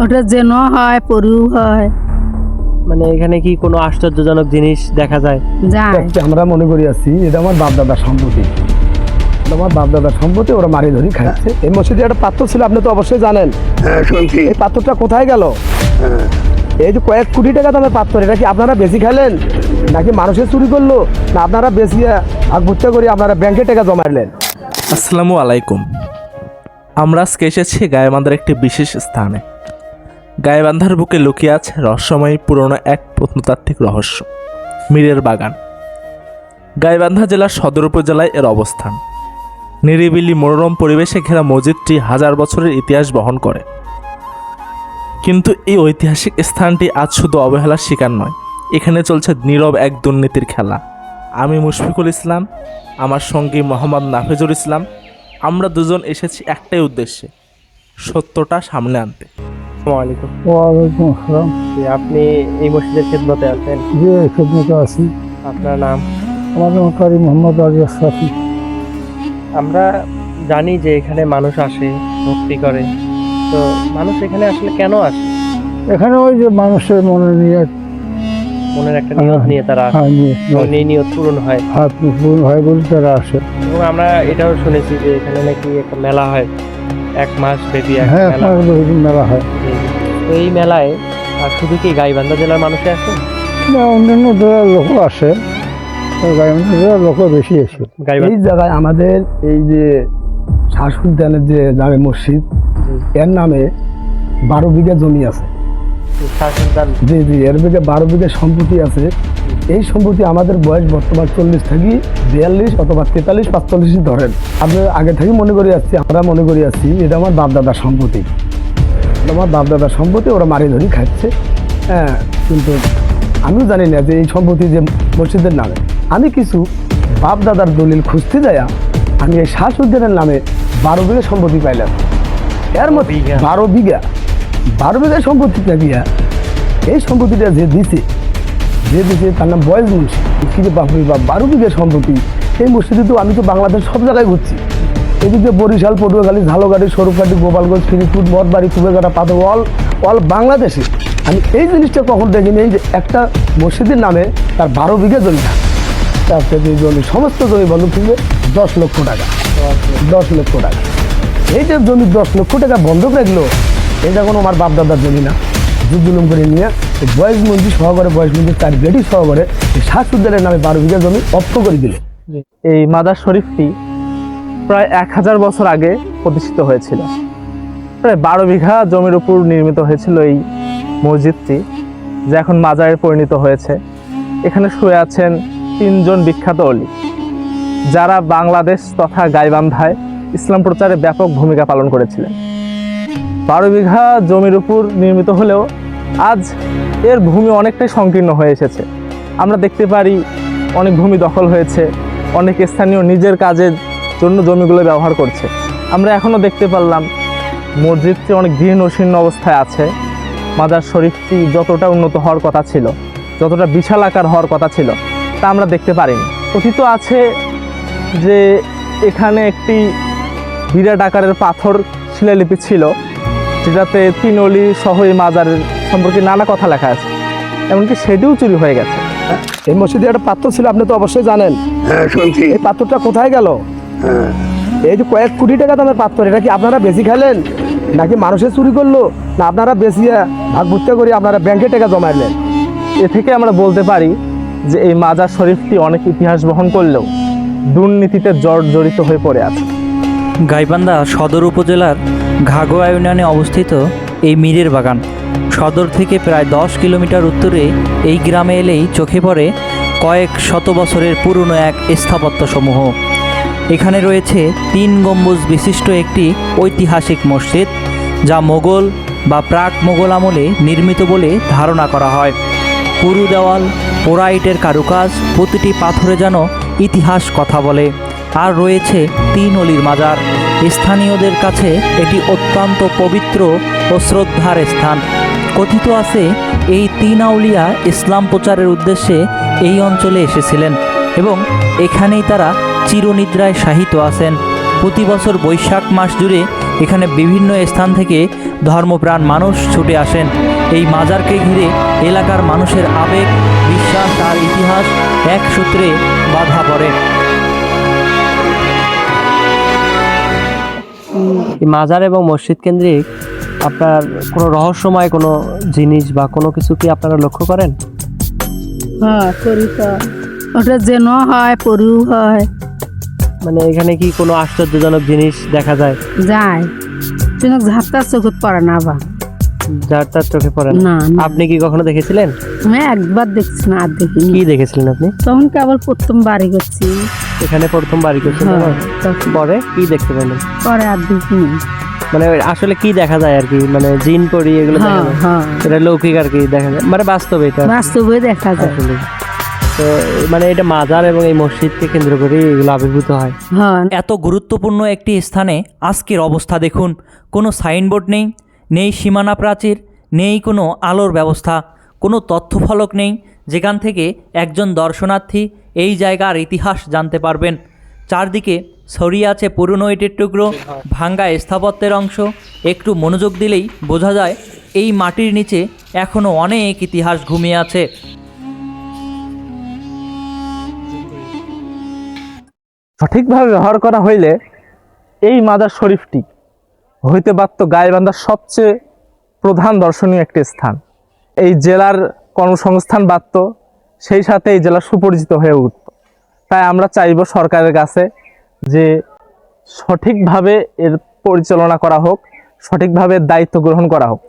ওটা যেন হয় পরু হয় মানে এখানে কি কোনো আশ্চর্যজনক জিনিস দেখা যায়? যায় আমরা মনে করি আছি এটা আমার বাপ দাদার সম্পত্তি। আমার বাপ দাদার সম্পত্তি ওরা মারি ধরি খাচ্ছে। এই মসজিদে একটা পাত্র ছিল, আপনি তো অবশ্যই জানেন। শুনছি। এই পাত্রটা কোথায় গেল? এই যে কয়েক কোটি টাকা দামের পাত্র, এটা কি আপনারা বেশি খেলেন নাকি মানুষের চুরি করলো, না আপনারা বেশি ভাগ ভুট্টা করে আপনারা ব্যাংকে টাকা জমাইলেন? আসসালামু আলাইকুম। আমরা আজকে এসেছি গাইবান্ধার একটি বিশেষ স্থানে। গাইবান্ধার বুকে লুকিয়ে আছে রহস্যময়ী পুরনো এক প্রত্নতাত্ত্বিক রহস্য, মীরের বাগান। গাইবান্ধা জেলার সদর উপজেলায় এর অবস্থান। নিরিবিলি মনোরম পরিবেশে ঘেরা মসজিদটি হাজার বছরের ইতিহাস বহন করে। কিন্তু এই ঐতিহাসিক স্থানটি আজ শুধু অবহেলার শিকার নয়, এখানে চলছে নীরব এক দুর্নীতির খেলা। আমি মুশফিকুল ইসলাম, আমার সঙ্গী মোহাম্মদ নাফিজুল ইসলাম। আমরা দুজন এসেছি একটাই উদ্দেশ্যে, সত্যটা সামনে আনতে। আসসালামু আলাইকুম। ওয়ালাইকুম আসসালাম। জি, আপনি এই মসজিদের খেদমতে আছেন? জি, খেদমতে আছি। আপনার নাম? আমার নাম কারি মোহাম্মদ আলী আশরাফি। আমরা জানি যে এখানে মানুষ আসে, ভক্তি করে। তো মানুষ এখানে আসলে কেন আসে? এখানে ওই যে মানুষের মনে নিয়ে মনের একটা নিয়ত নিয়ে তারা আসে। এবং এই নিয়ত পূরণ হয়। হাত পূরণ হয় বলে তারা আসে। এবং আমরা এটাও শুনেছি যে এখানে নাকি একটা মেলা হয়, 1 মাস ব্যাপী এক হ্যাঁ, মেলা হয়। মেলা হয়। জি, জি। তো এই মেলায় শুধু কি গাইবান্ধা জেলার মানুষে আসে? না, অন্যান্য জেলার লোকও আসে, গাইবান্ধা জেলার লোকও বেশি আসে। গাইবান্ধা এই জায়গায় আমাদের এই যে শাহ সুলতানের যে জামে মসজিদ, এর নামে 12 বিঘা জমি আছে। জি জি, এর বিঘা 12 বিঘা সম্পত্তি আছে। এই সম্পত্তি আমাদের বয়স বর্তমান 40 থেকে 42 অথবা 43 45 ধরেন। আপনি আগে থেকে মনে করে আসছি, আমরা মনে করে আসছি এটা আমার বাপ দাদার সম্পত্তি। আমার বাপ দাদার সম্পত্তি ওরা মারি ধরি খাচ্ছে। হ্যাঁ, কিন্তু আমিও জানি না যে এই সম্পত্তি যে মসজিদের নামে। আমি কিছু বাপ দাদার দলিল খুঁজতে যাইয়া আমি এই শাহ সুলতানের নামে 12 বিঘা সম্পত্তি পাইলাম। এর মধ্যে 12 বিঘা সম্পত্তি দিয়া এই সম্পত্তিটা যে দিছে তার নাম বয়েজ মুন্সি। কিন্তু বাপরে বাপ, 12 বিঘা সম্পত্তি। এই মসজিদে তো আমি তো বাংলাদেশ সব জায়গায় ঘুরছি। এদিকে বরিশাল, পটুয়াখালী, ঝালকাঠি, স্বরূপকাঠি, গোপালগঞ্জ, ফিরিজপুর, মঠবাড়ি, কুবেঘাটা, পাথর, অল বাংলাদেশে আমি এই জিনিসটা কখন দেখিনি। এই যে একটা মসজিদের নামে তার 12 বিঘা জমি থাকে, তার থেকে জমি সমস্ত জমি বন্ধক থাকবে 10 লক্ষ টাকা। 10 লক্ষ টাকা। এই যে জমি 10 লক্ষ টাকা বন্ধক রাখলো, এটা কোনো আমার বাপ দাদার জমি না। জুলুম করে নিয়ে বয়েজ মন্ত্রী সহকারে, বয়েজ মন্ত্রী 4 বেটি সহকারে শাহ সুলতানের নামে 12 বিঘা জমি অর্থ করে দিলে। এই মাজার শরীফটি প্রায় 1000 বছর আগে প্রতিষ্ঠিত হয়েছিল। প্রায় 12 বিঘা জমির উপর নির্মিত হয়েছিল এই মসজিদটি, যা এখন মাজারে পরিণত হয়েছে। এখানে শুয়ে আছেন 3 জন বিখ্যাত অলি, যারা বাংলাদেশ তথা গাইবান্ধায় ইসলাম প্রচারে ব্যাপক ভূমিকা পালন করেছিলেন। 12 বিঘা জমির উপর নির্মিত হলেও আজ এর ভূমি অনেকটাই সংকীর্ণ হয়ে এসেছে। আমরা দেখতে পারি অনেক ভূমি দখল হয়েছে, অনেক স্থানীয় নিজের কাজের জন্য জমিগুলো ব্যবহার করছে। আমরা এখনও দেখতে পারলাম মসজিদটি অনেক জীর্ণশীর্ণ অবস্থায় আছে। মাজার শরীফটি যতটা উন্নত হওয়ার কথা ছিল, যতটা বিশাল আকার হওয়ার কথা ছিল, তা আমরা দেখতে পারিনি। কথিত আছে যে এখানে একটি বিরাট আকারের পাথর শিলালিপি ছিল, যেটাতে 3 অলি সহ এই মাজারের সম্পর্কে নানা কথা লেখা আছে। এমনকি সেটিও চুরি হয়ে গেছে। এই মসজিদে একটা পাত্র ছিল, আপনি তো অবশ্যই জানেন। হ্যাঁ, শুনছি। এই পাত্রটা কোথায় গেল? এই যে কয়েক কোটি টাকা দামের পাত্র, এটা কি আপনারা বেশি খেলেন নাকি মানুষের চুরি করলো, না আপনারা বেশি ভাগ ভুট্টা করে আপনারা ব্যাংকে টাকা জমাইলেন? এ থেকে আমরা বলতে পারি যে এই মাজার শরীফটি অনেক ইতিহাস বহন করলেও দুর্নীতিতে জর্জরিত হয়ে পড়ে আছে। গাইবান্ধা সদর উপজেলার ঘাগোয়া ইউনিয়নে অবস্থিত এই মীরের বাগান সদর থেকে প্রায় 10 কিলোমিটার উত্তরে। এই গ্রামে এলেই চোখে পড়ে কয়েক শত বছরের পুরনো এক স্থাপত্যসমূহ। এখানে রয়েছে 3 গম্বুজ বিশিষ্ট একটি ঐতিহাসিক মসজিদ, যা মোগল বা প্রাক মোগল আমলে নির্মিত বলে ধারণা করা হয়। পুরু দেওয়াল, পোড়া ইটের কারুকাজ, প্রতিটি পাথরে যেন ইতিহাস কথা বলে। আর রয়েছে 3 অলির মাজার। স্থানীয়দের কাছে এটি অত্যন্ত পবিত্র ও শ্রদ্ধার স্থান। কথিত আছে এই 3 আউলিয়া ইসলাম প্রচারের উদ্দেশ্যে এই অঞ্চলে এসেছিলেন এবং এখানেই তারা চিরনিদ্রায় শায়িত আছেন। প্রতি বছর বৈশাখ মাস জুড়ে এখানে বিভিন্ন স্থান থেকে ধর্মপ্রাণ মানুষ ছুটে আসেন। এই মাজারকে ঘিরে এলাকার মানুষের আবেগ, বিশ্বাস আর ইতিহাস এক সূত্রে বাঁধা পড়ে। এই মাজার এবং মসজিদ কেন্দ্রিক আপনার কোনো রহস্যময় কোনো জিনিস বা কোনো কিছু কি আপনারা লক্ষ্য করেন? হ্যাঁ করি তো। ওটা যেন হয় পরিও হয়। মানে এখানে কি কোনো আশ্চর্যজনক জিনিস দেখা যায় যায় কিন্তু ঝাপটার চোখত পড়ে না বা যার তার চোখে পড়ে না? না না। আপনি কি কখনো দেখেছিলেন? আমি একবার দেখছি না আর দেখিনি। কি দেখেছিলেন আপনি? তখন কেবল প্রথম বাড়ি করছি। এখানে প্রথম বাড়ি করছেন? হ্যাঁ, তখন পরে কি দেখতে পেলেন? পরে আর দেখিনি। মানে আসলে কি দেখা যায় আর কি, মানে জিন পরি এগুলো দেখা হ্যাঁ যায়? হ্যাঁ এটা লৌকিক আর কি দেখা যায়, মানে বাস্তবে এটা বাস্তবে দেখা যায়। আসলে। তো মানে এটা মাজার এবং এই মসজিদকে কেন্দ্র করে এগুলো আবির্ভূত হয়। হ্যাঁ এত গুরুত্বপূর্ণ একটি স্থানে আজকের অবস্থা দেখুন। কোনো সাইনবোর্ড নেই, নেই সীমানা প্রাচীর, নেই কোনো আলোর ব্যবস্থা, কোনো তথ্যফলক নেই যেখান থেকে একজন দর্শনার্থী এই জায়গার ইতিহাস জানতে পারবেন। চারদিকে ছড়িয়ে আছে পুরনো ইটের টুকরো, ভাঙ্গা স্থাপত্যের অংশ। একটু মনোযোগ দিলেই বোঝা যায় এই মাটির নিচে এখনও অনেক ইতিহাস ঘুমিয়ে আছে। সঠিকভাবে ব্যবহার করা হইলে এই মাজার শরীফটি হইতে পারত গাইবান্ধার সবচেয়ে প্রধান দর্শনীয় একটি স্থান। এই জেলার কর্মসংস্থান বাড়ত, সেই সাথে এই জেলা সুপরিচিত হয়ে উঠত। তাই আমরা চাইব সরকারের কাছে যে সঠিকভাবে এর পরিচালনা করা হোক, সঠিকভাবে দায়িত্ব গ্রহণ করা হোক।